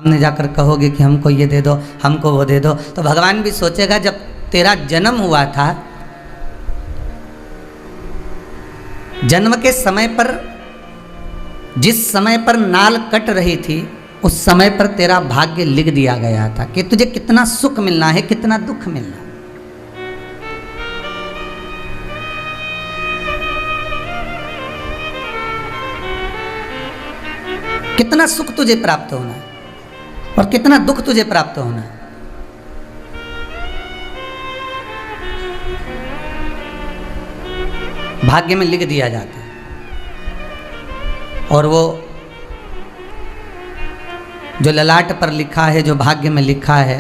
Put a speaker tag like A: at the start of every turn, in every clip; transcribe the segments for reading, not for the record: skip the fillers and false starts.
A: ने जाकर कहोगे कि हमको ये दे दो, हमको वो दे दो, तो भगवान भी सोचेगा जब तेरा जन्म हुआ था, जन्म के समय पर जिस समय पर नाल कट रही थी उस समय पर तेरा भाग्य लिख दिया गया था कि तुझे कितना सुख मिलना है, कितना दुख मिलना है। कितना सुख तुझे प्राप्त होना है और कितना दुख तुझे प्राप्त होना है। भाग्य में लिख दिया जाता है। और वो जो ललाट पर लिखा है, जो भाग्य में लिखा है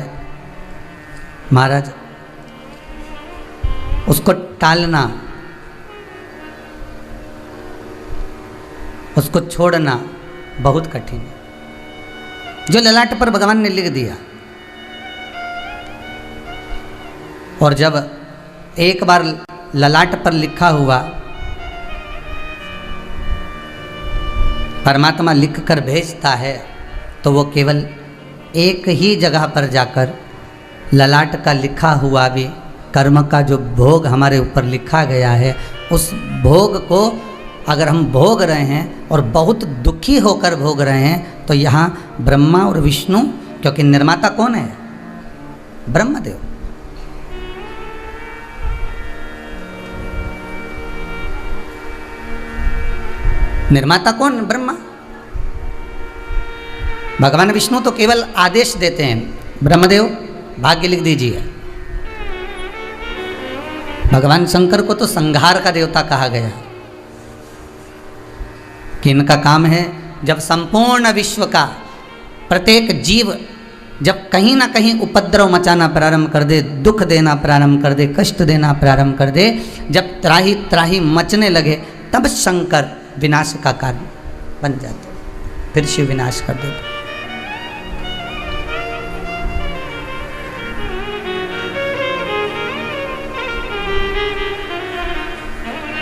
A: महाराज, उसको टालना, उसको छोड़ना बहुत कठिन है। जो ललाट पर भगवान ने लिख दिया, और जब एक बार ललाट पर लिखा हुआ परमात्मा लिख कर भेजता है, तो वो केवल एक ही जगह पर जाकर ललाट का लिखा हुआ भी कर्म का जो भोग हमारे ऊपर लिखा गया है, उस भोग को अगर हम भोग रहे हैं और बहुत दुखी होकर भोग रहे हैं, तो यहाँ ब्रह्मा और विष्णु, क्योंकि निर्माता कौन है? ब्रह्मदेव। निर्माता कौन? ब्रह्मा। भगवान विष्णु तो केवल आदेश देते हैं, ब्रह्मदेव भाग्य लिख दीजिए। भगवान शंकर को तो संहार का देवता कहा गया कि इनका काम है जब संपूर्ण विश्व का प्रत्येक जीव जब कहीं ना कहीं उपद्रव मचाना प्रारंभ कर दे, दुख देना प्रारंभ कर दे, कष्ट देना प्रारंभ कर दे, जब त्राही त्राही मचने लगे, तब शंकर विनाश का कारण बन जाते, फिर शिव विनाश कर देते।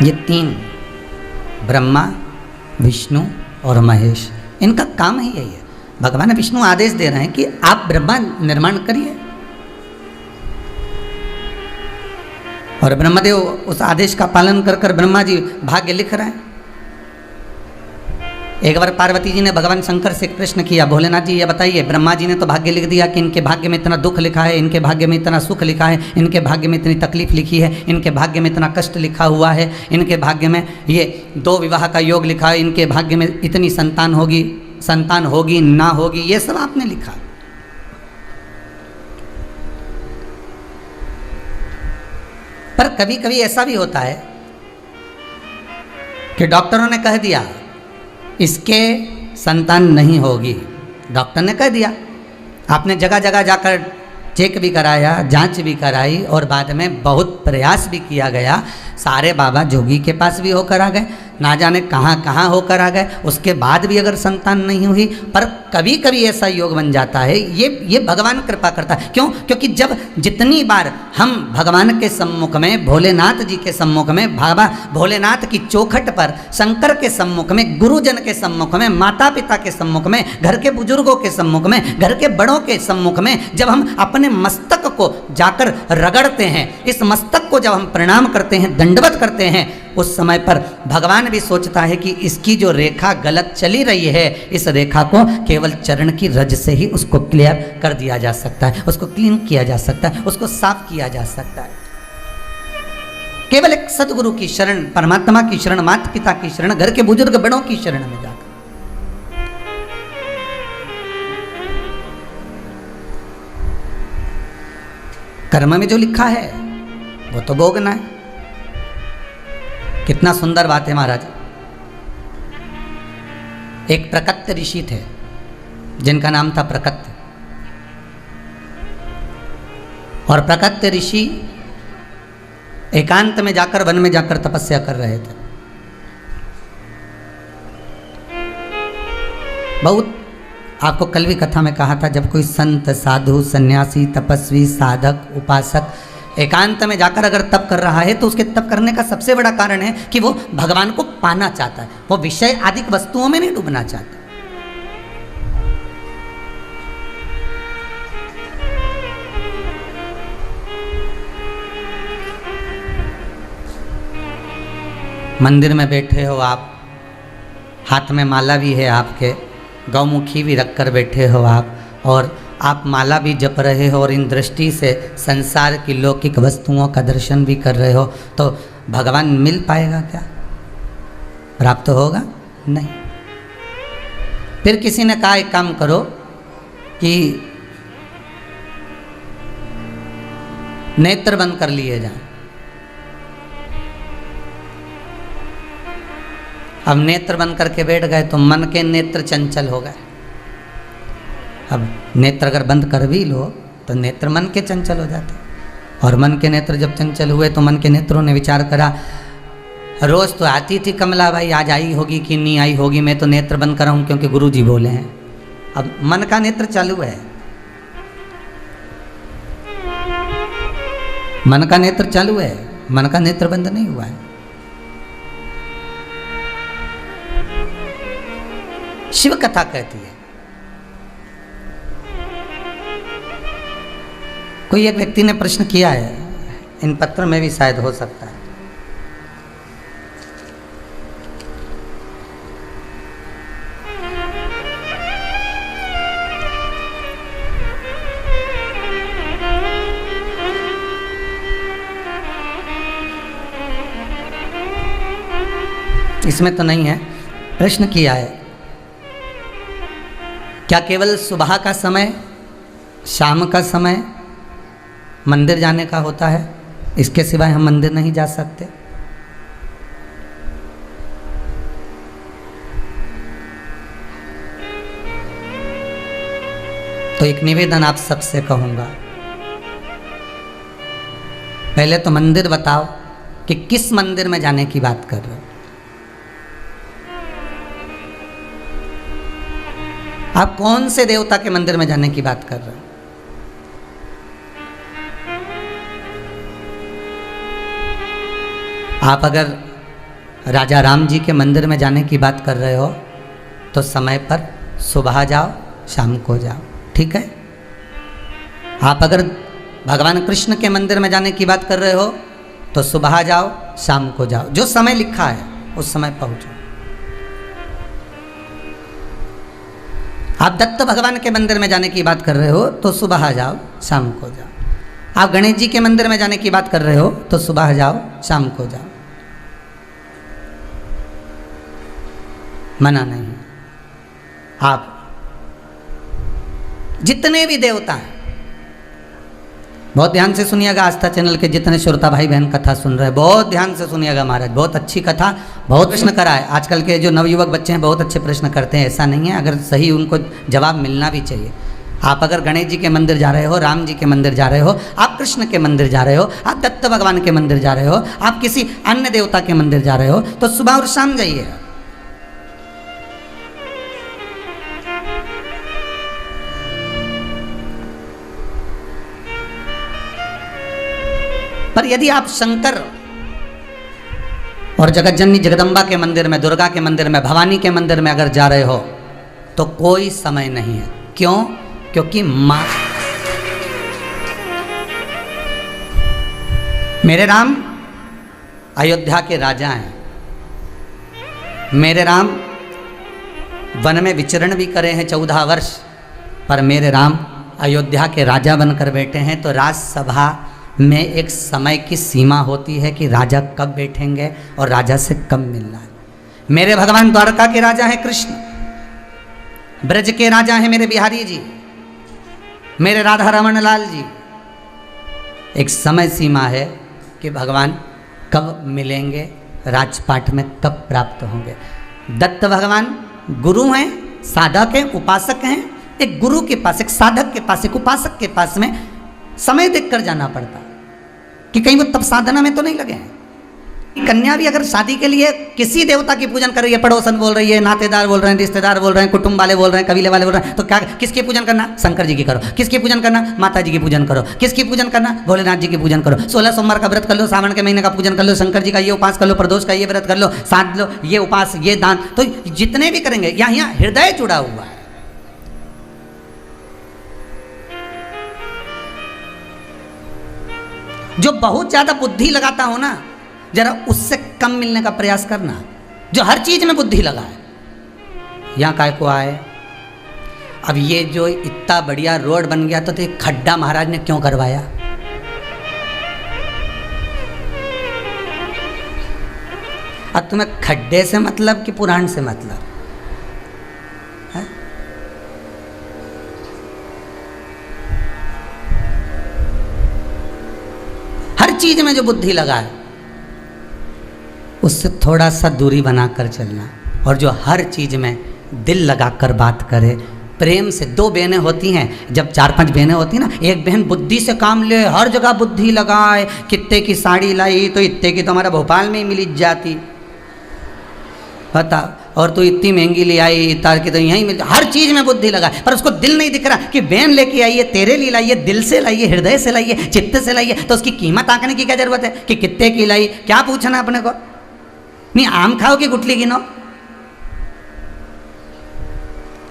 A: ये तीन, ब्रह्मा, विष्णु और महेश, इनका काम ही यही है। भगवान विष्णु आदेश दे रहे हैं कि आप ब्रह्मा निर्माण करिए, और ब्रह्मदेव उस आदेश का पालन कर कर ब्रह्मा जी भाग्य लिख रहे हैं। एक बार पार्वती जी ने भगवान शंकर से प्रश्न किया, भोलेनाथ जी ये बताइए, ब्रह्मा जी ने तो भाग्य लिख दिया कि इनके भाग्य में इतना दुख लिखा है, इनके भाग्य में इतना सुख लिखा है, इनके भाग्य में इतनी तकलीफ लिखी है, इनके भाग्य में इतना कष्ट लिखा हुआ है, इनके भाग्य में ये 2 विवाह का योग लिखा है, इनके भाग्य में इतनी संतान होगी ना होगी, ये सब आपने लिखा। पर कभी कभी ऐसा भी होता है कि डॉक्टरों ने कह दिया इसके संतान नहीं होगी, डॉक्टर ने कह दिया, आपने जगह जगह जाकर चेक भी कराया, जांच भी कराई, और बाद में बहुत प्रयास भी किया गया, सारे बाबा जोगी के पास भी होकर आ गए, ना जाने कहाँ कहाँ होकर आ गए, उसके बाद भी अगर संतान नहीं हुई। पर कभी कभी ऐसा योग बन जाता है, ये भगवान कृपा करता है। क्यों? क्योंकि जब जितनी बार हम भगवान के सम्मुख में, भोलेनाथ जी के सम्मुख में, बाबा भोलेनाथ की चौखट पर, शंकर के सम्मुख में, गुरुजन के सम्मुख में, माता पिता के सम्मुख में, घर के बुजुर्गों के सम्मुख में, घर के बड़ों के सम्मुख में जब हम अपने मस्तक को जाकर रगड़ते हैं, इस मस्तक को जब हम प्रणाम करते हैं, दंडवत करते हैं, उस समय पर भगवान भी सोचता है कि इसकी जो रेखा गलत चली रही है, इस रेखा को केवल चरण की रज से ही उसको क्लियर कर दिया जा सकता है, उसको क्लीन किया जा सकता है, उसको साफ किया जा सकता है। केवल एक सदगुरु की शरण, परमात्मा की शरण, माता पिता की शरण, घर के बुजुर्ग बड़ों की शरण में जाकर। कर्म में जो लिखा है वो तो भोगना है। कितना सुंदर बात है महाराज। एक प्रकत्य ऋषि थे जिनका नाम था प्रकत्य, और प्रकत्य ऋषि एकांत में जाकर, वन में जाकर तपस्या कर रहे थे। बहुत आपको कल भी कथा में कहा था, जब कोई संत, साधु, सन्यासी, तपस्वी, साधक, उपासक एकांत में जाकर अगर तप कर रहा है, तो उसके तप करने का सबसे बड़ा कारण है कि वो भगवान को पाना चाहता है, वो विषय आदि वस्तुओं में नहीं डूबना चाहता। मंदिर में बैठे हो आप, हाथ में माला भी है आपके, गौमुखी भी रख कर बैठे हो आप, और आप माला भी जप रहे हो और इन दृष्टि से संसार की लौकिक वस्तुओं का दर्शन भी कर रहे हो, तो भगवान मिल पाएगा क्या? प्राप्त होगा नहीं। फिर किसी ने कहा एक काम करो कि नेत्र बंद कर लिए जाए। अब नेत्र बंद करके बैठ गए तो मन के नेत्र चंचल हो गए। अब नेत्र अगर बंद कर भी लो तो नेत्र मन के चंचल हो जाते, और मन के नेत्र जब चंचल हुए तो मन के नेत्रों ने विचार करा, रोज़ तो आती थी कमला भाई, आज आई होगी कि नहीं आई होगी, मैं तो नेत्र बंद कर रहा हूँ क्योंकि गुरु जी बोले हैं। अब मन का नेत्र चालू है, मन का नेत्र चालू है, मन का नेत्र बंद नहीं हुआ है। शिव कथा कहती है, कोई एक व्यक्ति ने प्रश्न किया है, इन पत्र में भी शायद हो सकता है। इसमें तो नहीं है। प्रश्न किया है, क्या केवल सुबह का समय, शाम का समय मंदिर जाने का होता है, इसके सिवाय हम मंदिर नहीं जा सकते? तो एक निवेदन आप सबसे कहूंगा, पहले तो मंदिर बताओ कि किस मंदिर में जाने की बात कर रहे हो। आप कौन से देवता के मंदिर में जाने की बात कर रहे हो? आप अगर राजा राम जी के मंदिर में जाने की बात कर रहे हो तो समय पर सुबह जाओ, शाम को जाओ, ठीक है। आप अगर भगवान कृष्ण के मंदिर में जाने की बात कर रहे हो तो सुबह जाओ, शाम को जाओ, जो समय लिखा है उस समय पहुंचो। आप दत्त भगवान के मंदिर में जाने की बात कर रहे हो तो सुबह जाओ, शाम को जाओ। आप गणेश जी के मंदिर में जाने की बात कर रहे हो तो सुबह जाओ, शाम को जाओ, मना नहीं। आप जितने भी देवता हैं, बहुत ध्यान से सुनिएगा, आस्था चैनल के जितने श्रोता भाई बहन कथा सुन रहे हैं, बहुत ध्यान से सुनिएगा महाराज, बहुत अच्छी कथा, बहुत प्रश्न करा है। आजकल के जो नवयुवक बच्चे हैं बहुत अच्छे प्रश्न करते हैं, ऐसा नहीं है, अगर सही उनको जवाब मिलना भी चाहिए। आप अगर गणेश जी के मंदिर जा रहे हो, राम जी के मंदिर जा रहे हो, आप कृष्ण के मंदिर जा रहे हो, आप दत्त भगवान के मंदिर जा रहे हो, आप किसी अन्य देवता के मंदिर जा रहे हो तो सुबह और शाम जाइए। पर यदि आप शंकर और जगत जननी जगदम्बा के मंदिर में, दुर्गा के मंदिर में, भवानी के मंदिर में अगर जा रहे हो तो कोई समय नहीं है। क्यों? क्योंकि मां, मेरे राम अयोध्या के राजा हैं, मेरे राम वन में विचरण भी करे हैं 14 वर्ष, पर मेरे राम अयोध्या के राजा बनकर बैठे हैं। तो राज्यसभा में एक समय की सीमा होती है कि राजा कब बैठेंगे और राजा से कब मिलना है। मेरे भगवान द्वारका के राजा हैं कृष्ण, ब्रज के राजा हैं मेरे बिहारी जी, मेरे राधा रमन लाल जी। एक समय सीमा है कि भगवान कब मिलेंगे, राजपाट में कब प्राप्त होंगे। दत्त भगवान गुरु हैं, साधक हैं, उपासक हैं। एक गुरु के पास, एक साधक के पास, एक उपासक के पास में समय देखकर जाना पड़ता कि कहीं वो तब साधना में तो नहीं लगे हैं। कन्या भी अगर शादी के लिए किसी देवता की पूजन कर रही है, पड़ोसन बोल रही है, नातेदार बोल रहे हैं, रिश्तेदार बोल रहे हैं, कुटुंब वाले बोल रहे हैं, कबीले वाले बोल रहे हैं, तो क्या किसकी पूजन करना? शंकर जी की करो। किसकी पूजन करना? माता जी की पूजन करो। किसकी पूजन करना? भोलेनाथ जी की पूजन करो। 16 सोमवार का व्रत कर लो, सावन के महीने का पूजन कर लो, शंकर जी का ये उपास कर लो, प्रदोष का ये व्रत कर लो, साध लो, ये उपास, ये दान, तो जितने भी करेंगे यहाँ हृदय जुड़ा हुआ है। जो बहुत ज्यादा बुद्धि लगाता हो ना, जरा उससे कम मिलने का प्रयास करना, जो हर चीज में बुद्धि लगाए। यहाँ काय को आए, अब ये जो इतना बढ़िया रोड बन गया तो ये खड्डा महाराज ने क्यों करवाया? अब तुम्हें खड्डे से मतलब कि पुराण से मतलब है? हर चीज में जो बुद्धि लगाए उससे थोड़ा सा दूरी बनाकर चलना, और जो हर चीज में दिल लगाकर बात करे, प्रेम से। दो बहनें होती हैं, जब 4-5 बहनें होती हैं ना, एक बहन बुद्धि से काम ले, हर जगह बुद्धि लगाए, कितने की साड़ी लाई तो इतने की तो हमारा भोपाल में ही मिल जाती, बता, और तू इतनी महंगी ले आई तार की तो यहीं मिल, हर चीज में बुद्धि लगाए, पर उसको दिल नहीं दिख रहा कि बहन लेके आई है, तेरे लिए लाई है, दिल से लाई है, हृदय से लाई है, चित्त से लाई है, तो उसकी कीमत आंकने की क्या जरूरत है कि कितने की लाई? क्या पूछना अपने को? नहीं, आम खाओ कि गुठली गिनो?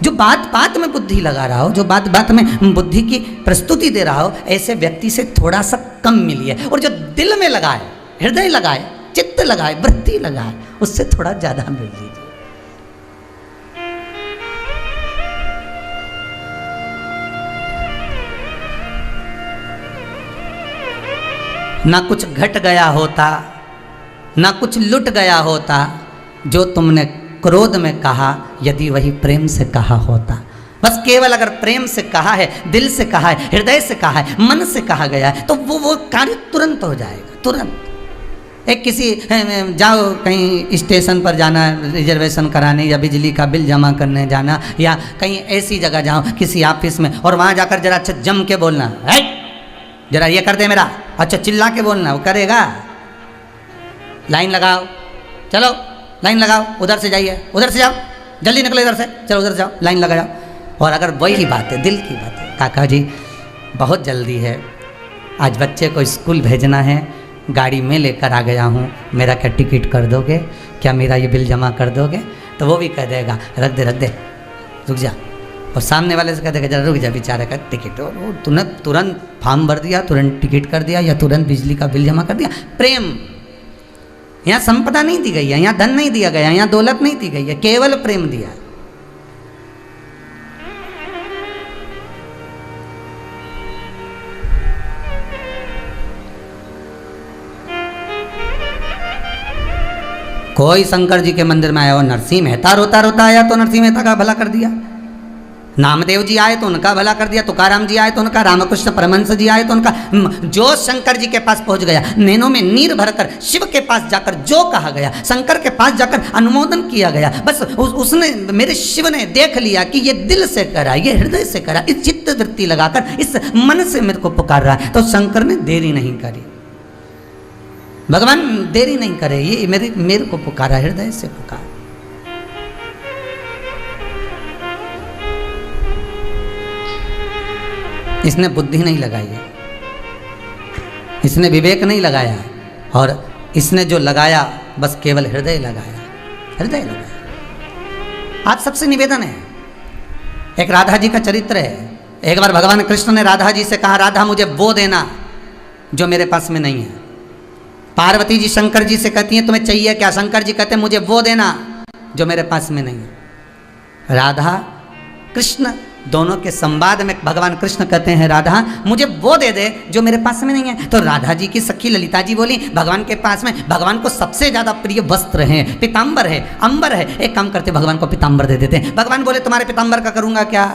A: जो बात बात में बुद्धि लगा रहा हो, जो बात बात में बुद्धि की प्रस्तुति दे रहा हो, ऐसे व्यक्ति से थोड़ा सा कम मिलिए, और जो दिल में लगाए, हृदय लगाए, चित्त लगाए, वृत्ति लगाए, उससे थोड़ा ज्यादा मिल लीजिए। ना कुछ घट गया होता, ना कुछ लुट गया होता, जो तुमने क्रोध में कहा, यदि वही प्रेम से कहा होता। बस केवल अगर प्रेम से कहा है, दिल से कहा है, हृदय से कहा है, मन से कहा गया है, तो वो कार्य तुरंत हो जाएगा, तुरंत। एक किसी जाओ कहीं स्टेशन पर जाना, रिजर्वेशन कराने, या बिजली का बिल जमा करने जाना, या कहीं ऐसी जगह जाओ किसी ऑफिस में, और वहाँ जाकर जरा अच्छा जम के बोलना, है जरा ये कर दे मेरा, अच्छा चिल्ला के बोलना, वो करेगा? लाइन लगाओ, चलो लाइन लगाओ, उधर से जाइए, उधर से जाओ, जल्दी निकलो इधर से, चलो उधर जाओ, लाइन लगा जाओ। और अगर वही बात है, दिल की बात है, काका जी बहुत जल्दी है, आज बच्चे को स्कूल भेजना है, गाड़ी में लेकर आ गया हूँ, मेरा क्या टिकट कर दोगे? क्या मेरा ये बिल जमा कर दोगे? तो वो भी कह देगा रख दे, रुक जा, और सामने वाले से कह देगा जरा रुक जा बेचारे का टिकट, वो तुरंत फॉर्म भर दिया, तुरंत टिकट कर दिया, या तुरंत बिजली का बिल जमा कर दिया। प्रेम, यहाँ संपदा नहीं दी गई है, यहाँ धन नहीं दिया गया, यहाँ दौलत नहीं दी गई है, केवल प्रेम दिया। कोई शंकर जी के मंदिर में आया और नरसिंह मेहता रोता रोता आया तो नरसिंह मेहता का भला कर दिया, नामदेव जी आए तो उनका भला कर दिया, तुकाराम जी आए तो उनका, रामकृष्ण परमहंस जी आए तो उनका। जो शंकर जी के पास पहुंच गया, नैनों में नीर भरकर शिव के पास जाकर जो कहा गया, शंकर के पास जाकर अनुमोदन किया गया, बस उसने, मेरे शिव ने देख लिया कि ये दिल से करा, ये हृदय से करा, इस चित्त वृत्ति लगाकर इस मन से मेरे को पुकार रहा है, तो शंकर ने देरी नहीं करी, भगवान देरी नहीं करे, ये मेरे को पुकारा, हृदय से पुकार। इसने बुद्धि नहीं लगाई है, इसने विवेक नहीं लगाया, और इसने जो लगाया बस केवल हृदय लगाया, हृदय लगाया। आप सबसे निवेदन है, एक राधा जी का चरित्र है। एक बार भगवान कृष्ण ने राधा जी से कहा, राधा मुझे वो देना जो मेरे पास में नहीं है। पार्वती जी शंकर जी से कहती हैं तुम्हें चाहिए क्या? शंकर जी कहते हैं मुझे वो देना जो मेरे पास में नहीं है। राधा कृष्ण दोनों के संवाद में भगवान कृष्ण कहते हैं, राधा मुझे वो दे दे जो मेरे पास में नहीं है। तो राधा जी की सखी ललिता जी बोली, भगवान के पास में, भगवान को सबसे ज्यादा प्रिय वस्त्र है, पीताम्बर है, अंबर है, एक काम करते भगवान को पीताम्बर दे देते हैं। भगवान बोले तुम्हारे पीताम्बर का करूंगा क्या,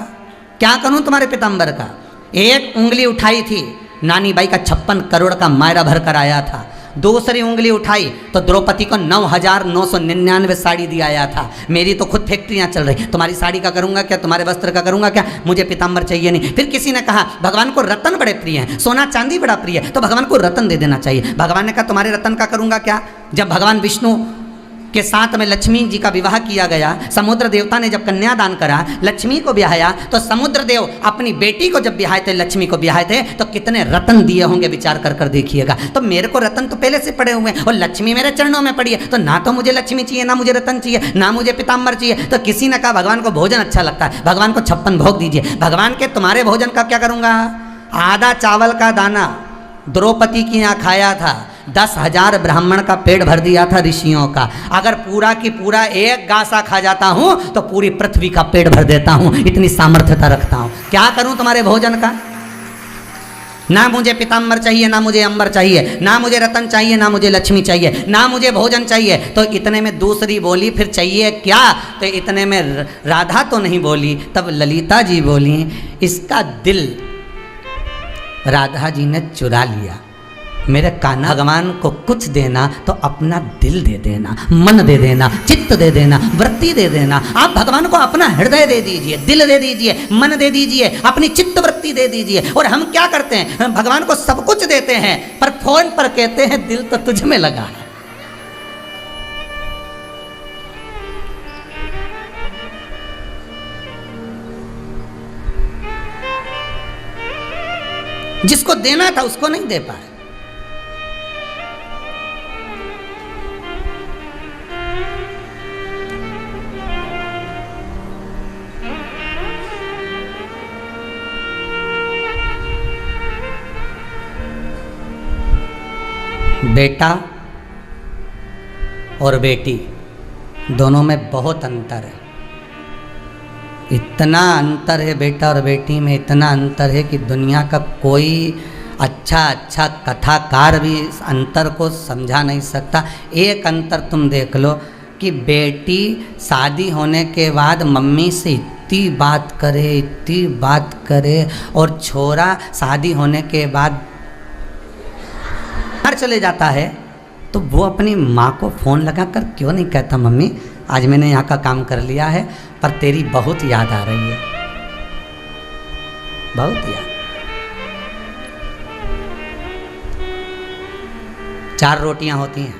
A: क्या करूं तुम्हारे पीताम्बर का? एक उंगली उठाई थी, नानी बाई का 56 करोड़ का मायरा भर कर आया था। दूसरी उंगली उठाई तो द्रौपदी को 9,999 साड़ी दिया आया था। मेरी तो खुद फैक्ट्रियां चल रही, तुम्हारी साड़ी का करूंगा क्या, तुम्हारे वस्त्र का करूंगा क्या, मुझे पीताम्बर चाहिए नहीं। फिर किसी ने कहा भगवान को रत्न बड़े प्रिय हैं, सोना चांदी बड़ा प्रिय है, तो भगवान को रत्न दे देना चाहिए। भगवान ने कहा तुम्हारे रत्न का करूंगा क्या? जब भगवान विष्णु के साथ में लक्ष्मी जी का विवाह किया गया, समुद्र देवता ने जब कन्यादान करा, लक्ष्मी को ब्याहाया, तो समुद्र देव अपनी बेटी को जब ब्याहे थे, लक्ष्मी को ब्याहे थे, तो कितने रत्न दिए होंगे विचार कर कर देखिएगा। तो मेरे को रत्न तो पहले से पड़े हुए हैं, और लक्ष्मी मेरे चरणों में पड़ी है, तो ना तो मुझे लक्ष्मी चाहिए, ना मुझे रत्न चाहिए, ना मुझे पीताम्बर चाहिए। तो किसी ने कहा भगवान को भोजन अच्छा लगता है, भगवान को 56 भोग दीजिए। भगवान के तुम्हारे भोजन का क्या करूँगा? आधा चावल का दाना द्रौपदी की यहाँ खाया था, 10,000 ब्राह्मण का पेट भर दिया था ऋषियों का। अगर पूरा की पूरा एक गासा खा जाता हूं तो पूरी पृथ्वी का पेट भर देता हूं, इतनी सामर्थ्यता रखता हूं। क्या करूं तुम्हारे भोजन का? ना मुझे पीताम्बर चाहिए, ना मुझे अंबर चाहिए, ना मुझे रतन चाहिए, ना मुझे लक्ष्मी चाहिए, ना मुझे भोजन चाहिए। तो इतने में दूसरी बोली, फिर चाहिए क्या? तो इतने में राधा तो नहीं बोली, तब ललिता जी बोली, इसका दिल राधा जी ने चुरा लिया। मेरे कान्हा, भगवान को कुछ देना तो अपना दिल दे देना, मन दे देना, चित्त दे देना, वृत्ति दे देना। आप भगवान को अपना हृदय दे दीजिए, दिल दे दीजिए, मन दे दीजिए, अपनी चित्त वृत्ति दे दीजिए। और हम क्या करते हैं? हम भगवान को सब कुछ देते हैं, पर फोन पर कहते हैं दिल तो तुझ में लगा है। जिसको देना था उसको नहीं दे पाए। बेटा और बेटी दोनों में बहुत अंतर है। इतना अंतर है बेटा और बेटी में, इतना अंतर है कि दुनिया का कोई अच्छा कथाकार भी इस अंतर को समझा नहीं सकता। एक अंतर तुम देख लो कि बेटी शादी होने के बाद मम्मी से इतनी बात करे, और छोरा शादी होने के बाद घर चले जाता है तो वो अपनी माँ को फ़ोन लगाकर क्यों नहीं कहता, मम्मी आज मैंने यहाँ का काम कर लिया है पर तेरी बहुत याद आ रही है, बहुत याद। 4 रोटियाँ होती हैं,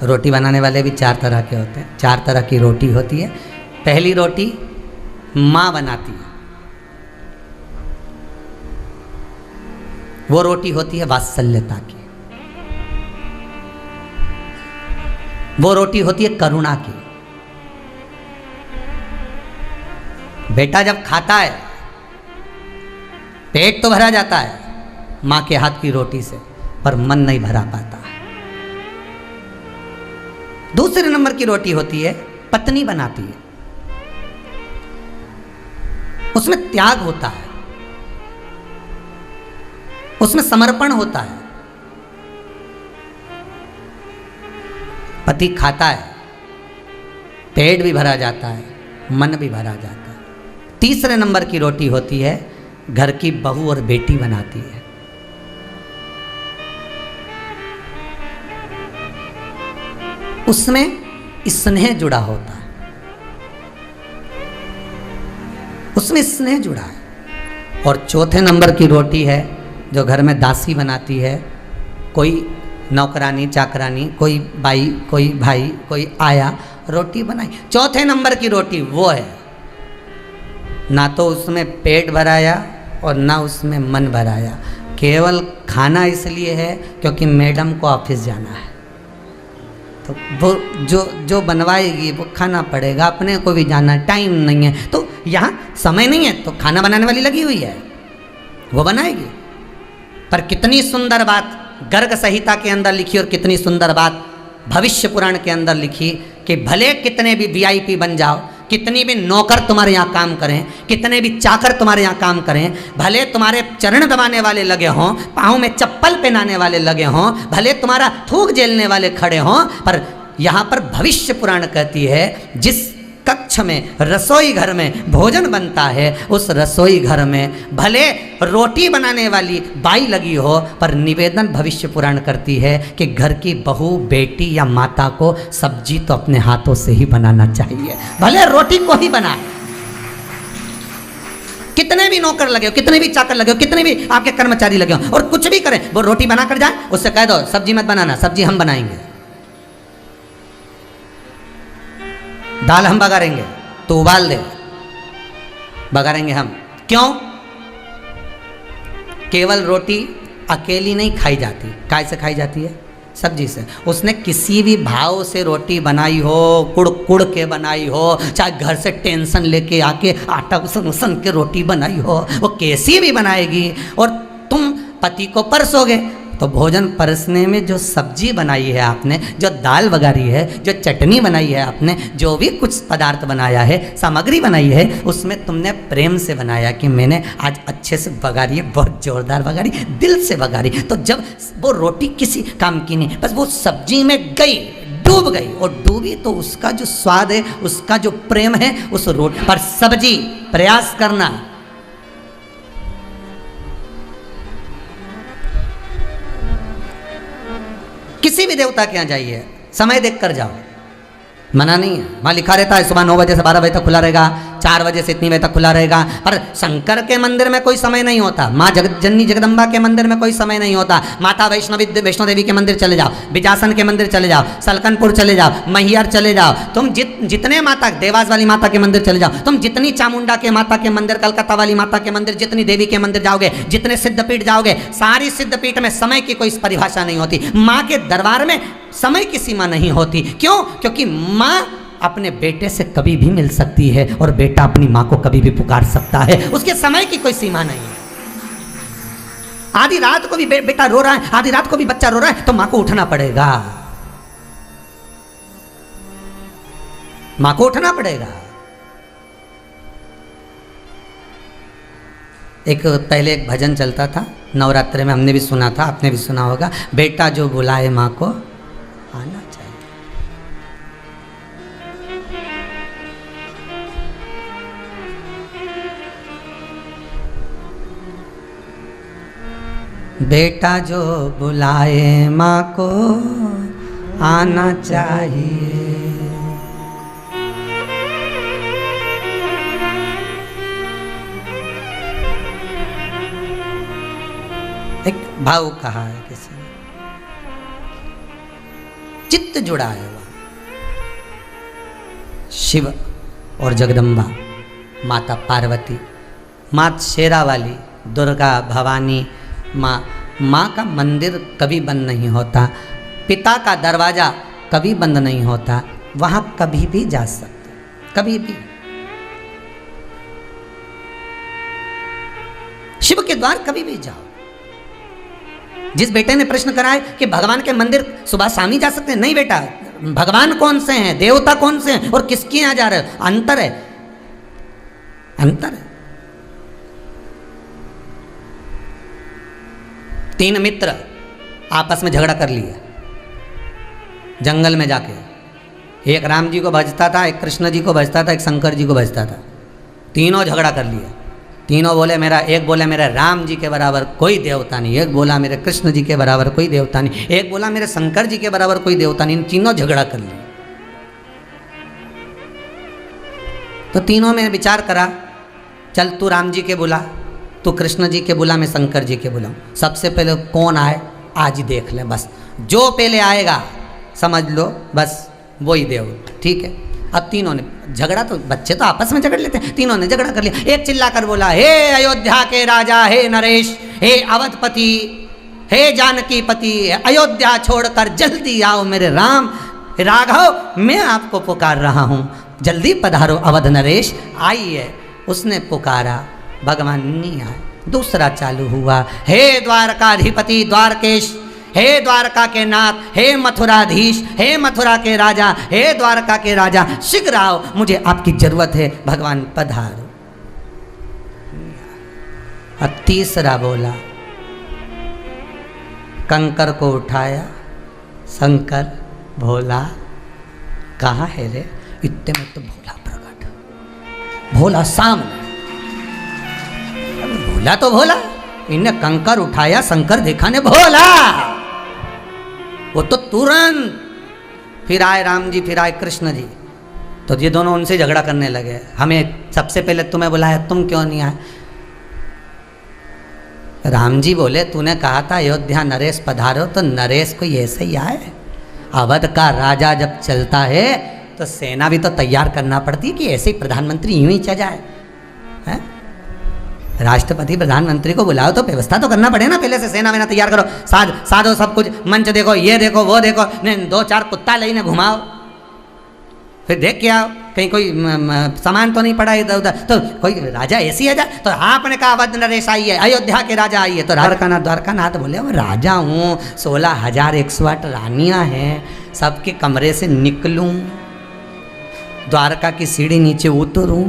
A: रोटी बनाने वाले भी 4 तरह के होते हैं। 4 तरह की रोटी होती है। पहली रोटी माँ बनाती है, वो रोटी होती है वात्सल्यता की, वो रोटी होती है करुणा की। बेटा जब खाता है पेट तो भरा जाता है माँ के हाथ की रोटी से, पर मन नहीं भरा पाता। दूसरे नंबर की रोटी होती है पत्नी बनाती है, उसमें त्याग होता है, उसमें समर्पण होता है। पति खाता है, पेट भी भरा जाता है, मन भी भरा जाता है। तीसरे नंबर की रोटी होती है घर की बहू और बेटी बनाती है। उसमें स्नेह जुड़ा होता है, उसमें स्नेह जुड़ा है। और चौथे नंबर की रोटी है जो घर में दासी बनाती है, कोई नौकरानी चाकरानी, कोई बाई, कोई भाई, कोई आया, रोटी बनाई। चौथे नंबर की रोटी वो है ना तो उसमें पेट भराया और ना उसमें मन भराया, केवल खाना इसलिए है क्योंकि मैडम को ऑफिस जाना है, तो वो जो बनवाएगी वो खाना पड़ेगा, अपने को भी जाना, टाइम नहीं है तो यहाँ समय नहीं है तो खाना बनाने वाली लगी हुई है, वो बनाएगी। पर कितनी सुंदर बात गर्ग संहिता के अंदर लिखी और कितनी सुंदर बात भविष्य पुराण के अंदर लिखी कि भले कितने भी वीआईपी बन जाओ, कितनी भी नौकर तुम्हारे यहाँ काम करें, कितने भी चाकर तुम्हारे यहाँ काम करें, भले तुम्हारे चरण दबाने वाले लगे हों, पाँव में चप्पल पहनाने वाले लगे हों, भले तुम्हारा थूक झेलने वाले खड़े हों, पर यहाँ पर भविष्य पुराण कहती है जिस कक्ष में रसोई घर में भोजन बनता है उस रसोई घर में भले रोटी बनाने वाली बाई लगी हो, पर निवेदन भविष्य पुराण करती है कि घर की बहू बेटी या माता को सब्जी तो अपने हाथों से ही बनाना चाहिए, भले रोटी को ही बनाए। कितने भी नौकर लगे हो, कितने भी चाकर लगे हो, कितने भी आपके कर्मचारी लगे हो और कुछ भी करें, वो रोटी बना कर जाए, उससे कह दो सब्जी मत बनाना, सब्जी हम बनाएंगे, दाल हम बघारेंगे, तो उबाल दे, बघारेंगे हम। क्यों? केवल रोटी अकेली नहीं खाई जाती, काय से खाई जाती है? सब्जी से। उसने किसी भी भाव से रोटी बनाई हो, कुड़ कुड़ के बनाई हो, चाहे घर से टेंशन लेके आके आटा उसन उसन के रोटी बनाई हो, वो कैसी भी बनाएगी और तुम पति को परसोगे, तो भोजन परसने में जो सब्जी बनाई है आपने, जो दाल बघारी है, जो चटनी बनाई है आपने, जो भी कुछ पदार्थ बनाया है, सामग्री बनाई है, उसमें तुमने प्रेम से बनाया कि मैंने आज अच्छे से बघारी है, बहुत जोरदार बघारी, दिल से बघारी। तो जब वो रोटी किसी काम की नहीं, बस वो सब्जी में गई, डूब गई, और डूबी तो उसका जो स्वाद है, उसका जो प्रेम है उस रोटी पर। सब्जी प्रयास करना, किसी भी देवता के यहाँ जाइए, समय देख कर जाओ, मना नहीं है। वहाँ लिखा रहता है सुबह 9 बजे से 12 बजे तक खुला रहेगा, 4 बजे से इतनी बजे तक खुला रहेगा। पर शंकर के मंदिर में कोई समय नहीं होता, माँ जननी जगदम्बा के मंदिर में कोई समय नहीं होता। माता वैष्णो देवी के मंदिर चले जाओ, बिजासन के मंदिर चले जाओ, सलकनपुर चले जाओ, मैहर चले जाओ, तुम जितने माता, देवास वाली माता के मंदिर चले जाओ, तुम जितनी चामुंडा के माता के मंदिर, कलकत्ता वाली माता के मंदिर, जितनी देवी के मंदिर जाओगे, जितने सिद्धपीठ जाओगे, सारी सिद्धपीठ में समय की कोई परिभाषा नहीं होती। माँ के दरबार में समय की सीमा नहीं होती। क्यों? क्योंकि माँ अपने बेटे से कभी भी मिल सकती है और बेटा अपनी माँ को कभी भी पुकार सकता है, उसके समय की कोई सीमा नहीं है। आधी रात को भी बेटा रो रहा है, आधी रात को भी बच्चा रो रहा है, तो माँ को उठना पड़ेगा, माँ को उठना पड़ेगा। पहले एक भजन चलता था नवरात्रि में, हमने भी सुना था, आपने भी सुना होगा, बेटा जो बुलाए माँ को आना चाहिए। बेटा जो बुलाए माँ को आना चाहिए। एक भाव कहा है किसी ने, चित्त जुड़ा है वह शिव और जगदम्बा, माता पार्वती, माँ शेरा वाली, दुर्गा, भवानी माँ का मंदिर कभी बंद नहीं होता, पिता का दरवाजा कभी बंद नहीं होता, वहाँ कभी भी जा सकते, कभी भी। शिव के द्वार कभी भी जाओ। जिस बेटे ने प्रश्न करा है कि भगवान के मंदिर सुबह शाम ही जा सकते हैं, नहीं बेटा, भगवान कौन से हैं, देवता कौन से हैं और किसके यहाँ जा रहे हो, अंतर है, अंतर है। 3 मित्र आपस में झगड़ा कर लिए जंगल में जाके, एक राम जी को भजता था, एक कृष्ण जी को भजता था, एक शंकर जी को भजता था। तीनों झगड़ा कर लिए, तीनों बोले मेरा, एक बोले मेरे राम जी के बराबर कोई देवता नहीं, एक बोला मेरे कृष्ण जी के बराबर कोई देवता नहीं, एक बोला मेरे शंकर जी के बराबर कोई देवता नहीं। तीनों झगड़ा कर लिए। तो तीनों में विचार करा, चल तू राम जी के बुला, तू कृष्ण जी के बुला, मैं शंकर जी के बुलाऊं। सबसे पहले कौन आए आज ही देख ले, बस जो पहले आएगा समझ लो बस वही देव, ठीक है। अब तीनों ने झगड़ा, तो बच्चे तो आपस में झगड़ लेते हैं, तीनों ने झगड़ा कर लिया। एक चिल्ला कर बोला, हे अयोध्या के राजा, हे नरेश, हे अवधपति, हे जानकी पति, अयोध्या छोड़कर जल्दी आओ मेरे राम राघव, मैं आपको पुकार रहा हूँ, जल्दी पधारो अवध नरेश। आइए। उसने पुकारा, भगवान नहीं आए। दूसरा चालू हुआ, हे द्वारकाधिपति द्वारकेश, हे द्वारका के नाथ, हे मथुराधीश, हे मथुरा के राजा, हे द्वारका के राजा, शीघ्र आओ, मुझे आपकी जरूरत है, भगवान पधारो। अब तीसरा बोला, कंकर को उठाया, शंकर भोला कहाँ है रे? इतने में तो भोला प्रकट, भोला सामने। भोला तो भोला, इनने कंकर उठाया, शंकर देखा ने भोला, वो तो तुरंत फिर आए राम जी, फिर आए कृष्ण जी। तो ये दोनों उनसे झगड़ा करने लगे, हमें सबसे पहले तुम्हें बुलाया, तुम क्यों नहीं आए? राम जी बोले, तूने कहा था अयोध्या नरेश पधारो, तो नरेश कोई ऐसे ही आए? अवध का राजा जब चलता है तो सेना भी तो तैयार करना पड़ती है कि ऐसे ही प्रधानमंत्री यूं ही चल जाए, है? राष्ट्रपति प्रधानमंत्री को बुलाओ तो व्यवस्था तो करना पड़े ना, पहले से सेना वेना तैयार करो, साधो सब कुछ, मंच देखो, ये देखो, वो देखो, 2-4 कुत्ता लेने घुमाओ, फिर देख के आओ। कहीं कोई सामान तो नहीं पड़ा इधर उधर, तो कोई राजा ऐसी है जा, तो आपने कहा अवध नरेश आई है, अयोध्या के राजा आई है, तो द्वारकानाथ बोले वो राजा हूँ, 16,108 रानियाँ हैं, सबके कमरे से निकलूँ, द्वारका की सीढ़ी नीचे उतरूँ,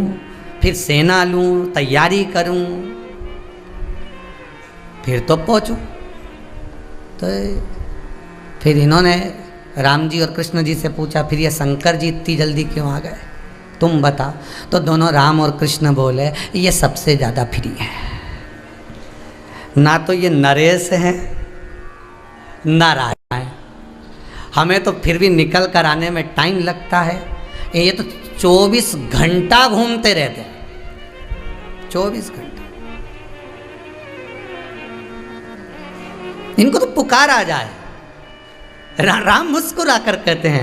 A: फिर सेना लूँ, तैयारी करूँ, फिर तो पहुँचूँ। तो फिर इन्होंने राम जी और कृष्ण जी से पूछा, फिर ये शंकर जी इतनी जल्दी क्यों आ गए, तुम बताओ। तो दोनों राम और कृष्ण बोले ये सबसे ज़्यादा फ्री है, ना तो ये नरेश है ना राजा है, हमें तो फिर भी निकल कर आने में टाइम लगता है, ये तो 24 घंटा घूमते रहते हैं, 24 घंटा। इनको तो पुकार आ जाए। राम मुस्कुरा कर कहते हैं,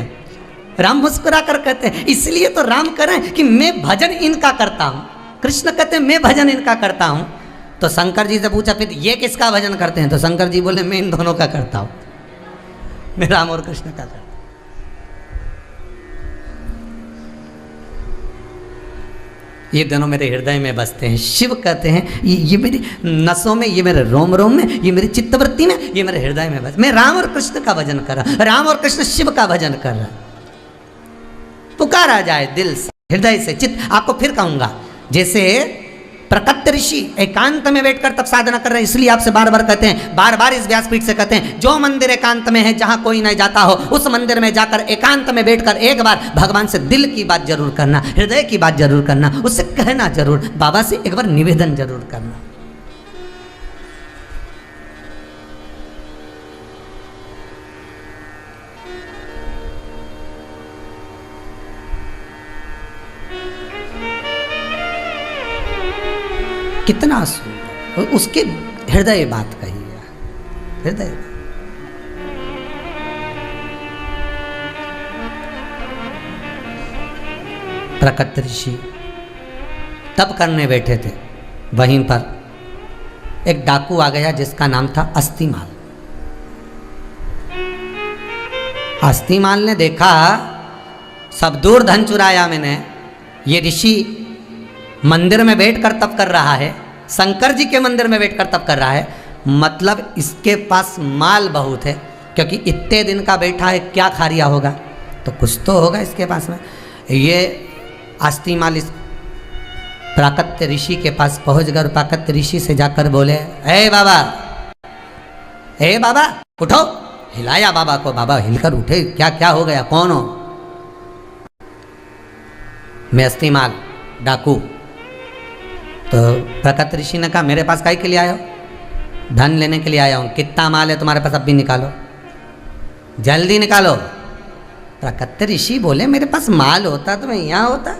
A: राम मुस्कुरा कर कहते हैं, इसलिए तो राम करें कि मैं भजन इनका करता हूँ। कृष्ण कहते हैं मैं भजन इनका करता हूँ। तो शंकर जी से पूछा फिर ये किसका भजन करते हैं, तो शंकर जी बोले मैं इन दोनों का करता हूँ, मैं राम और कृष्ण का करता हूँ। ये दोनों मेरे हृदय में बसते हैं। शिव कहते हैं ये मेरी नसों में, ये मेरे रोम रोम में, ये मेरी चित्तवृत्ति में, ये मेरे हृदय में बस। मैं राम और कृष्ण का भजन कर रहा, राम और कृष्ण शिव का भजन कर रहा। पुकारा जाए दिल से, हृदय से, चित्त। आपको फिर कहूंगा, जैसे प्रकट ऋषि एकांत में बैठकर तब साधना कर रहे हैं, इसलिए आपसे बार बार कहते हैं, बार बार इस व्यासपीठ से कहते हैं, जो मंदिर एकांत में है, जहां कोई नहीं जाता हो, उस मंदिर में जाकर एकांत में बैठकर एक बार भगवान से दिल की बात जरूर करना, हृदय की बात जरूर करना, उससे कहना जरूर, बाबा से एक बार निवेदन जरूर करना। कितना सुंदर उसके हृदय बात कही है, हृदय। प्रकट ऋषि तब करने बैठे थे, वहीं पर एक डाकू आ गया जिसका नाम था अस्थिमाल। अस्थिमाल ने देखा सब दूर धन चुराया मैंने, ये ऋषि मंदिर में बैठकर तप कर रहा है, शंकर जी के मंदिर में बैठकर तप कर रहा है, मतलब इसके पास माल बहुत है, क्योंकि इतने दिन का बैठा है, क्या खा रिया होगा, तो कुछ तो होगा इसके पास में। ये अस्थिमाल इस प्राकट्य ऋषि के पास पहुंच गए, प्राकट्य ऋषि से जाकर बोले, हे बाबा, हे बाबा उठो। हिलाया बाबा को, बाबा हिलकर उठे, क्या क्या हो गया, कौन हो? मैं अस्थिमाल डाकू। तो प्रकट ऋषि ने कहा मेरे पास काहे के लिए आए हो? धन लेने के लिए आया हूँ। कितना माल है तुम्हारे पास, अब भी निकालो, जल्दी निकालो। प्रकट ऋषि बोले मेरे पास माल होता तो मैं यहाँ होता,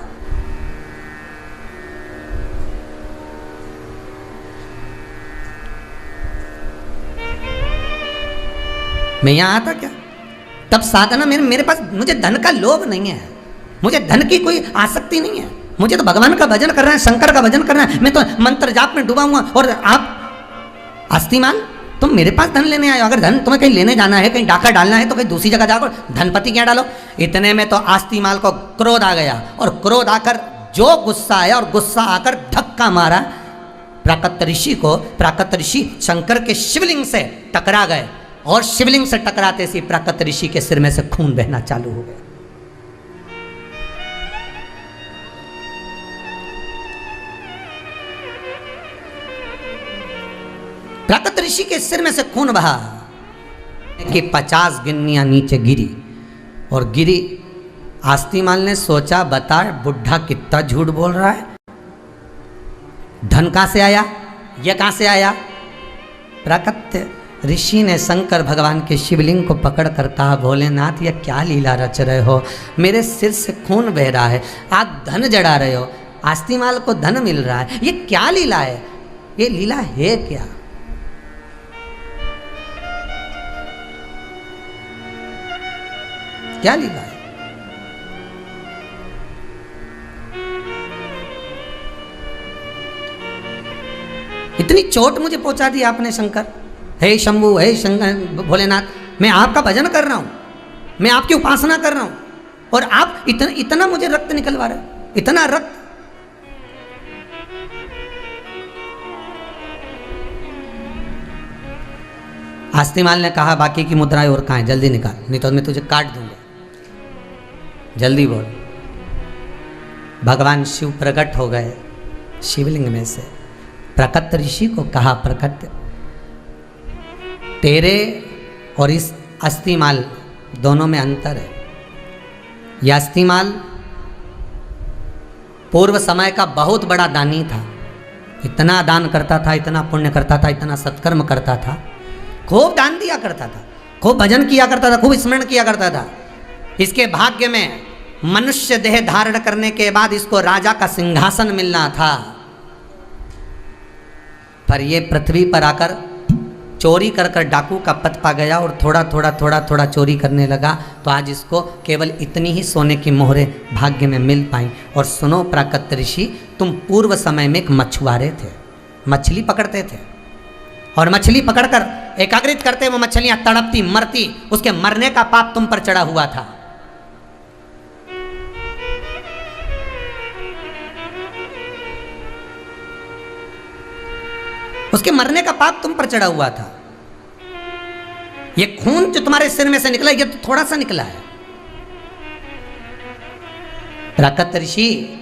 A: मैं यहाँ आता क्या? तब साधना मेरे पास, मुझे धन का लोभ नहीं है, मुझे धन की कोई आसक्ति नहीं है, मुझे तो भगवान का भजन करना है, शंकर का भजन करना है। मैं तो मंत्र जाप में डूबा हुआ, और आप अस्थिमाल तुम मेरे पास धन लेने आए हो? अगर धन तुम्हें कहीं लेने जाना है, कहीं डाका डालना है, तो कहीं दूसरी जगह जाकर धनपति क्या डालो। इतने में तो अस्थिमाल को क्रोध आ गया, और क्रोध आकर जो गुस्सा आया, और गुस्सा आकर धक्का मारा प्राकट ऋषि को। प्राकट ऋषि शंकर के शिवलिंग से टकरा गए, और शिवलिंग से टकराते से प्राकट ऋषि के सिर में से खून बहना चालू हो गया। प्राकट ऋषि के सिर में से खून बहा कि 50 गिन्नियां नीचे गिरी, और गिरी। अस्थिमाल ने सोचा बता बुढ़ा कितना झूठ बोल रहा है, धन कहां से आया, यह कहां से आया? प्राकट ऋषि ने शंकर भगवान के शिवलिंग को पकड़ कर कहा, भोलेनाथ यह क्या लीला रच रहे हो, मेरे सिर से खून बह रहा है, आप धन जड़ा रहे हो, अस्थिमाल को धन मिल रहा है, ये क्या लीला है, ये लीला है क्या? क्या लीला है? इतनी चोट मुझे पहुंचा दी आपने शंकर। हे शंभु, हे शंकर भोलेनाथ, मैं आपका भजन कर रहा हूं, मैं आपकी उपासना कर रहा हूं, और आप इतना मुझे रक्त निकलवा रहे हो, इतना रक्त। आस्तिमाल ने कहा बाकी की मुद्राएं और कहाँ हैं, जल्दी निकाल, नहीं तो मैं तुझे काट दूंगा, जल्दी बोल। भगवान शिव प्रकट हो गए शिवलिंग में से। प्रकट ऋषि को कहा, प्रकट तेरे और इस अस्थिमाल दोनों में अंतर है। यह अस्थिमाल पूर्व समय का बहुत बड़ा दानी था, इतना दान करता था, इतना पुण्य करता था, इतना सत्कर्म करता था, खूब दान दिया करता था, खूब भजन किया करता था, खूब स्मरण किया करता था। इसके भाग्य में मनुष्य देह धारण करने के बाद इसको राजा का सिंहासन मिलना था, पर यह पृथ्वी पर आकर चोरी कर कर डाकू का पद पा गया और थोड़ा चोरी करने लगा। तो आज इसको केवल इतनी ही सोने की मोहरें भाग्य में मिल पाई। और सुनो प्राकट ऋषि, तुम पूर्व समय में एक मछुआरे थे, मछली पकड़ते थे और मछली पकड़कर एकाग्रित करते, वो मछलियां तड़पती मरती, उसके मरने का पाप तुम पर चढ़ा हुआ था। उसके मरने का पाप तुम पर चढ़ा हुआ था। ये खून जो तुम्हारे सिर में से निकला, ये तो थोड़ा सा निकला है। प्राकट ऋषि,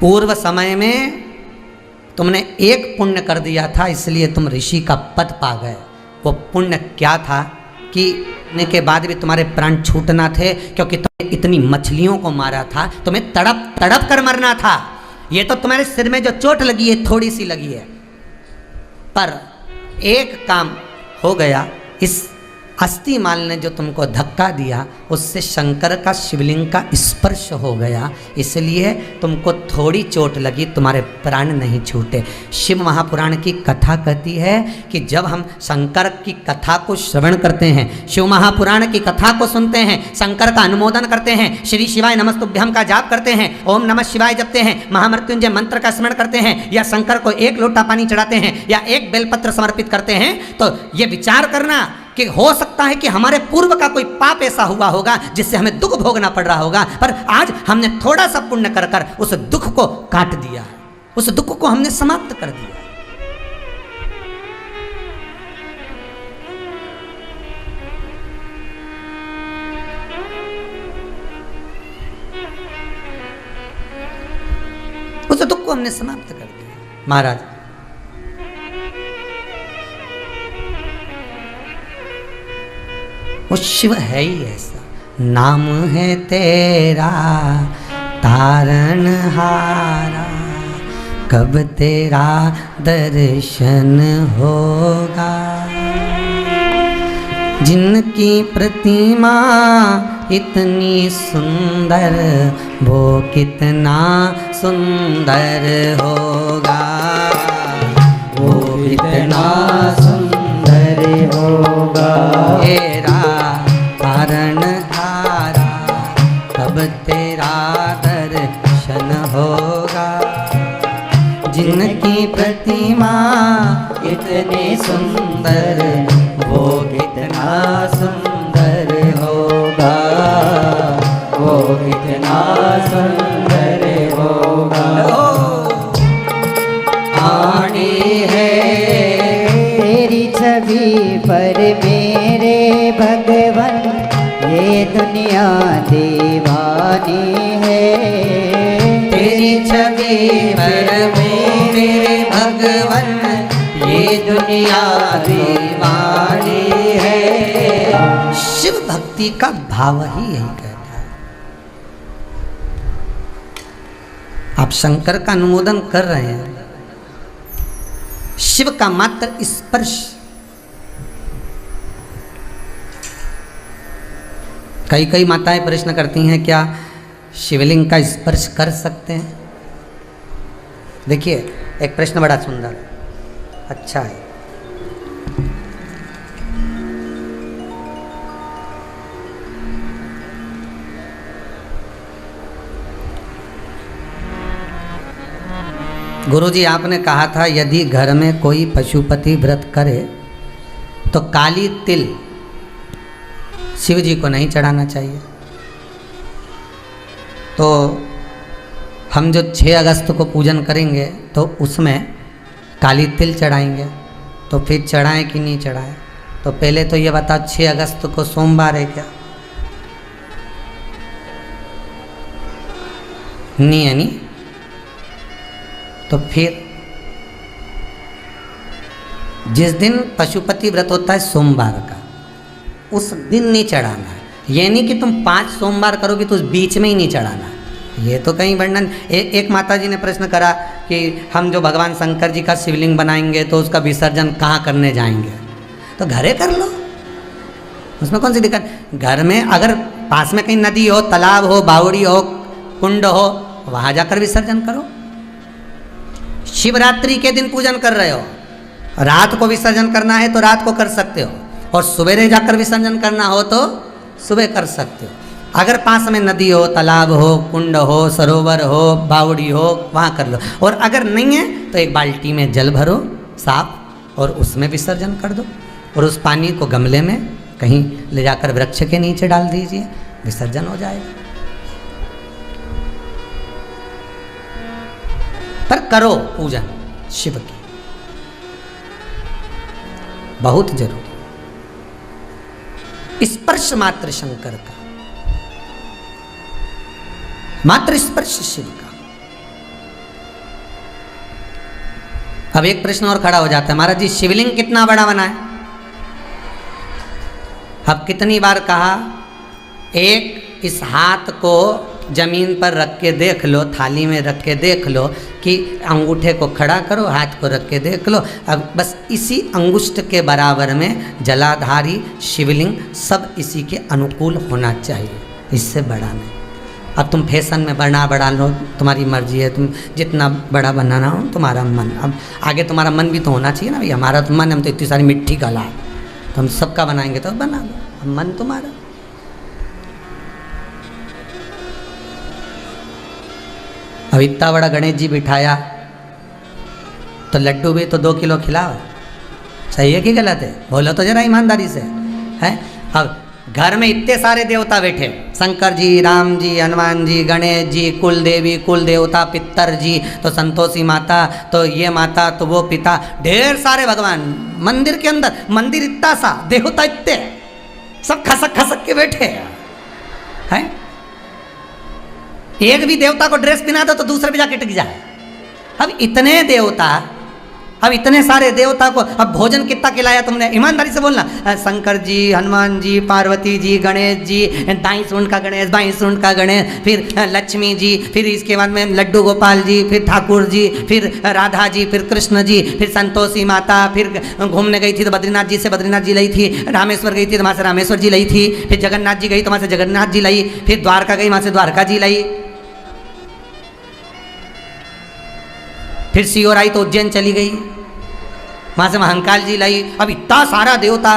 A: पूर्व समय में तुमने एक पुण्य कर दिया था, इसलिए तुम ऋषि का पद पा गए। वो पुण्य क्या था कि के बाद भी तुम्हारे प्राण छूटना थे, क्योंकि तुमने इतनी मछलियों को मारा था, तुम्हें तड़प तड़प कर मरना था। ये तो तुम्हारे सिर में जो चोट लगी है थोड़ी सी लगी है, पर एक काम हो गया। इस अस्थिमाल ने जो तुमको धक्का दिया, उससे शंकर का शिवलिंग का स्पर्श हो गया, इसलिए तुमको थोड़ी चोट लगी, तुम्हारे प्राण नहीं छूटे। शिव महापुराण की कथा कहती है कि जब हम शंकर की कथा को श्रवण करते हैं, शिव महापुराण की कथा को सुनते हैं, शंकर का अनुमोदन करते हैं, श्री शिवाय नमस्तुभ्यम का जाप करते हैं, ओम नमः शिवाय जपते हैं, महामृत्युंजय मंत्र का स्मरण करते हैं, या शंकर को एक लोटा पानी चढ़ाते हैं, या एक बेलपत्र समर्पित करते हैं, तो ये विचार करना कि हो सकता है कि हमारे पूर्व का कोई पाप ऐसा हुआ होगा जिससे हमें दुख भोगना पड़ रहा होगा, पर आज हमने थोड़ा सा पुण्य कर कर उस दुख को काट दिया, उस दुख को हमने समाप्त कर दिया। उस दुख को हमने समाप्त कर दिया। महाराज, वो शिव है ही ऐसा। नाम है तेरा तारनहारा, कब तेरा दर्शन होगा। जिनकी प्रतिमा इतनी सुंदर, वो कितना सुंदर होगा, वो कितना सुंदर होगा। तेरा तारनहारा, कब तेरा दर्शन होगा। जिनकी प्रतिमा इतनी सुंदर, वो कितना सुंदर होगा, वो कितना सुंदर होगा। आनी है
B: तेरी छवि पर मेरे भगवन, ये दुनिया दीवानी है।
A: तेरी छवि पर मेरे भगवन, ये दुनिया दीवानी है। शिव भक्ति का भाव ही यही कहता है। आप शंकर का अनुमोदन कर रहे हैं, शिव का मात्र स्पर्श। कई कई माताएं प्रश्न करती हैं, क्या शिवलिंग का स्पर्श कर सकते हैं? देखिए, एक प्रश्न बड़ा सुंदर, अच्छा है। गुरुजी, आपने कहा था यदि घर में कोई पशुपति व्रत करे तो काली तिल शिव जी को नहीं चढ़ाना चाहिए। तो हम जो 6 अगस्त को पूजन करेंगे तो उसमें काली तिल चढ़ाएंगे, तो फिर चढ़ाएं कि नहीं चढ़ाएं? तो पहले तो ये बता 6 अगस्त को सोमवार है क्या? नहीं है, नहीं? तो फिर जिस दिन पशुपति व्रत होता है सोमवार का, उस दिन नहीं चढ़ाना है। ये नहीं कि तुम 5 सोमवार करोगे तो उस बीच में ही नहीं चढ़ाना। ये तो कहीं वर्णन। एक माता जी ने प्रश्न करा कि हम जो भगवान शंकर जी का शिवलिंग बनाएंगे तो उसका विसर्जन कहाँ करने जाएंगे? तो घरे कर लो, उसमें कौन सी दिक्कत? घर में अगर पास में कहीं नदी हो, तालाब हो, बावड़ी हो, कुंड हो, वहाँ जाकर विसर्जन करो। शिवरात्रि के दिन पूजन कर रहे हो, रात को विसर्जन करना है तो रात को कर सकते हो, और सवेरे जाकर विसर्जन करना हो तो सुबह कर सकते हो। अगर पास में नदी हो, तालाब हो, कुंड हो, सरोवर हो, बावड़ी हो, वहाँ कर लो। और अगर नहीं है तो एक बाल्टी में जल भरो साफ, और उसमें विसर्जन कर दो, और उस पानी को गमले में कहीं ले जाकर वृक्ष के नीचे डाल दीजिए, विसर्जन हो जाएगा। पर करो पूजन शिव की, बहुत जरूरी। स्पर्श मात्र शंकर का, मात्र स्पर्श शिव का। अब एक प्रश्न और खड़ा हो जाता है, महाराज जी शिवलिंग कितना बड़ा बना है? अब कितनी बार कहा, एक इस हाथ को जमीन पर रख के देख लो, थाली में रख के देख लो कि अंगूठे को खड़ा करो, हाथ को रख के देख लो। अब बस इसी अंगुष्ठ के बराबर में जलाधारी शिवलिंग सब इसी के अनुकूल होना चाहिए, इससे बड़ा नहीं। अब तुम फैशन में बढ़ा लो, तुम्हारी मर्जी है, तुम जितना बड़ा बनाना हो तुम्हारा मन। अब आगे तुम्हारा मन भी तो होना चाहिए ना भाई, हमारा तो मन, हम तो इतनी सारी मिट्टी का ला, तो हम सबका बनाएंगे तो बना लो, अब मन तुम्हारा। अब इतना बड़ा गणेश जी बिठाया तो लड्डू भी तो 2 किलो खिलाओ, सही है कि गलत है? बोलो तो जरा ईमानदारी से है। अब घर में इतने सारे देवता बैठे, शंकर जी, राम जी, हनुमान जी, गणेश जी, कुल देवी, कुल देवता, पितर जी, तो संतोषी माता, तो ये माता, तो वो पिता, ढेर सारे भगवान मंदिर के अंदर। मंदिर इतना सा, देवता इतने, सब खसक खसक के बैठे हैं। एक भी देवता को ड्रेस पहना दो तो दूसरे पे जाके टिक जाए। अब इतने देवता, अब इतने सारे देवता को अब भोजन कितना खिलाया तुमने? ईमानदारी से बोलना। शंकर जी, हनुमान जी, पार्वती जी, गणेश जी, दाई सूंड का गणेश, बाई सूंड का गणेश, फिर लक्ष्मी जी, फिर इसके बाद में लड्डू गोपाल जी, फिर ठाकुर जी, फिर राधा जी, फिर कृष्ण जी, फिर संतोषी माता, फिर घूमने गई थी तो बद्रीनाथ जी से बद्रीनाथ जी लाई थी, रामेश्वर गई थी तो वहाँ से रामेश्वर जी लाई थी, फिर जगन्नाथ जी गई तो वहाँ से जगन्नाथ जी लाई, फिर द्वारका गई वहाँ से द्वारका जी लाई, फिर सीओर आई तो उज्जैन चली गई, वहाँ से महाकाल जी लाई। अब इतना सारा देवता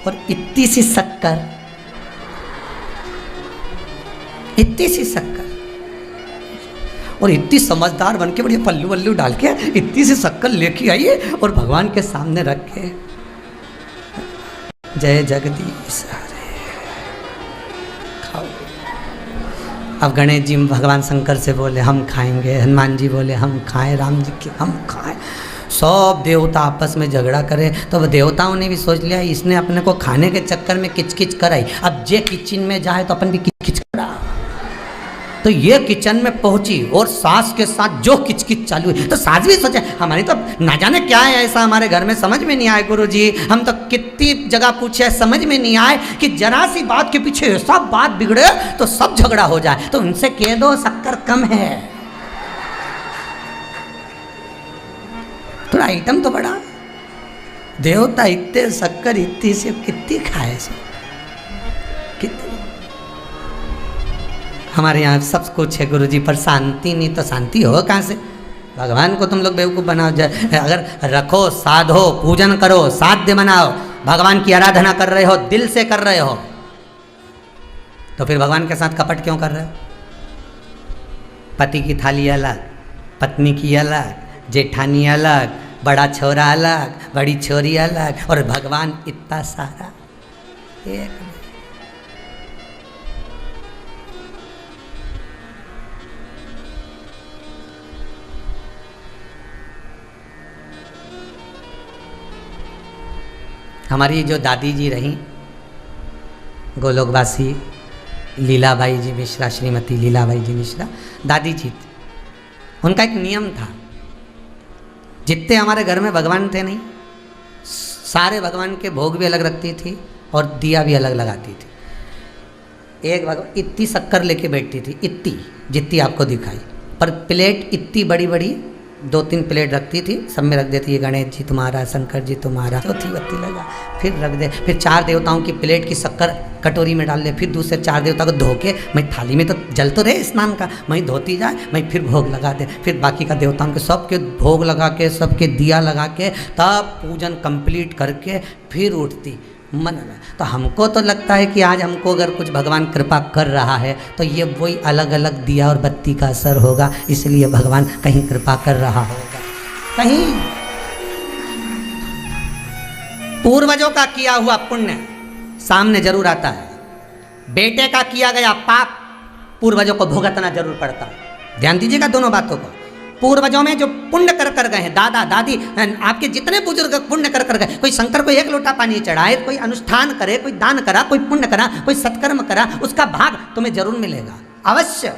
A: और इतनी सी शक्कर, इतनी सी शक्कर, और इतनी समझदार बन के बढ़िया पल्लू वल्लू डाल के इतनी सी शक्कर लेके आई है और भगवान के सामने रख के, जय जगदीश हरे, खाओ। अब गणेश जी भगवान शंकर से बोले हम खाएंगे, हनुमान जी बोले हम खाएं, राम जी के हम खाएं, सब देवता आपस में झगड़ा करे। तो देवताओं ने भी सोच लिया इसने अपने को खाने के चक्कर में किचकिच कराई, अब जे किचन में जाए तो अपन भी किचकिच करा। तो ये किचन में पहुंची और सास के साथ जो किचकिच चालू हुई, तो सास भी सोचे हमारी तो ना जाने क्या है ऐसा हमारे घर में, समझ में नहीं आए गुरुजी, हम तो कितनी जगह पूछे समझ में नहीं आए कि जरा सी बात के पीछे ऐसा बात बिगड़े तो सब झगड़ा हो जाए। तो उनसे कह दो शक्कर कम है, थोड़ा आइटम तो बड़ा। देवता इतने शक्कर इतनी से कितनी खाए से, कितनी। हमारे यहाँ सब कुछ है गुरुजी, पर शांति नहीं, तो शांति हो कहाँ से? भगवान को तुम लोग बेवकूफ़ बनाओ। अगर रखो, साधो, पूजन करो, साध्य बनाओ, भगवान की आराधना कर रहे हो, दिल से कर रहे हो, तो फिर भगवान के साथ कपट क्यों कर रहे हो? पति की थाली अलग, पत्नी की अलग, जेठानी अलग, बड़ा छोरा अलग, बड़ी छोरी अलग, और भगवान इतना सारा एक। हमारी जो दादी जी रहीं, गोलोकवासी लीलाबाई जी मिश्रा, श्रीमती लीलाबाई जी मिश्रा दादी जी थी। उनका एक नियम था, जितने हमारे घर में भगवान थे नहीं, सारे भगवान के भोग भी अलग रखती थी और दिया भी अलग लगाती थी। एक भगवान इतनी शक्कर लेके बैठती थी, इतनी जितनी आपको दिखाई, पर प्लेट इतनी बड़ी बड़ी 2-3 प्लेट रखती थी, सब में रख देती है, गणेश जी तुम्हारा, शंकर जी तुम्हारा, चौथी बत्ती लगा, फिर रख दे, फिर 4 देवताओं की प्लेट की शक्कर कटोरी में डाल दे, फिर दूसरे 4 देवता को धो के, मैं थाली में तो जल तो रहे स्नान का, मैं धोती जाए, मैं फिर भोग लगा दे, फिर बाकी का देवताओं के सबके भोग लगा के, सबके दिया लगा के, तब पूजन कंप्लीट करके फिर उठती मन में। तो हमको तो लगता है कि आज हमको अगर कुछ भगवान कृपा कर रहा है तो ये वही अलग अलग दिया और बत्ती का असर होगा, इसलिए भगवान कहीं कृपा कर रहा होगा। कहीं पूर्वजों का किया हुआ पुण्य सामने जरूर आता है, बेटे का किया गया पाप पूर्वजों को भुगतना जरूर पड़ता है। ध्यान दीजिएगा दोनों बातों को। पूर्वजों में जो पुण्य कर गए हैं, दादा दादी आपके जितने बुजुर्ग पुण्य कर गए, कोई शंकर को 1 लोटा पानी चढ़ाए, कोई अनुष्ठान करे, कोई दान करा, कोई पुण्य करा, कोई सत्कर्म करा, उसका भाग तुम्हें जरूर मिलेगा अवश्य।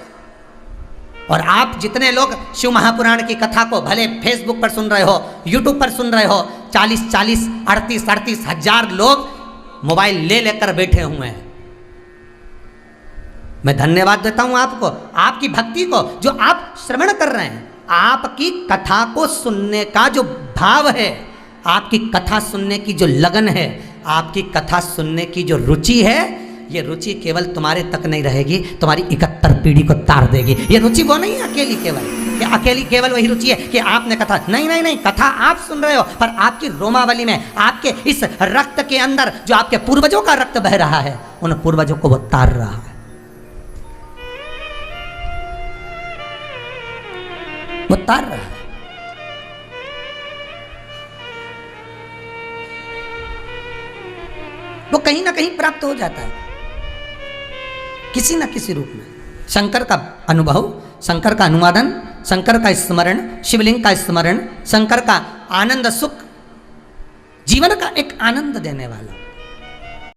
A: और आप जितने लोग शिव महापुराण की कथा को भले फेसबुक पर सुन रहे हो, यूट्यूब पर सुन रहे हो, 40-40, 38-38 हजार लोग मोबाइल ले लेकर बैठे हुए हैं। मैं धन्यवाद देता हूं आपको, आपकी भक्ति को, जो आप श्रवण कर रहे हैं, आपकी कथा को सुनने का जो भाव है, आपकी कथा सुनने की जो लगन है, आपकी कथा सुनने की जो रुचि है, ये रुचि केवल तुम्हारे तक नहीं रहेगी, तुम्हारी 71 पीढ़ी को तार देगी। ये रुचि वो नहीं है अकेली केवल, कि अकेली केवल वही रुचि है कि आपने कथा, नहीं नहीं नहीं, कथा आप सुन रहे हो, पर आपकी रोमावली में, आपके इस रक्त के अंदर जो आपके पूर्वजों का रक्त बह रहा है, उन पूर्वजों को वो तार रहा है, वो तार रहा है। वो कहीं ना कहीं प्राप्त हो जाता है, किसी न किसी रूप में। शंकर का अनुभव, शंकर का अनुवादन, शंकर का स्मरण, शिवलिंग का स्मरण, शंकर का आनंद सुख, जीवन का एक आनंद देने वाला।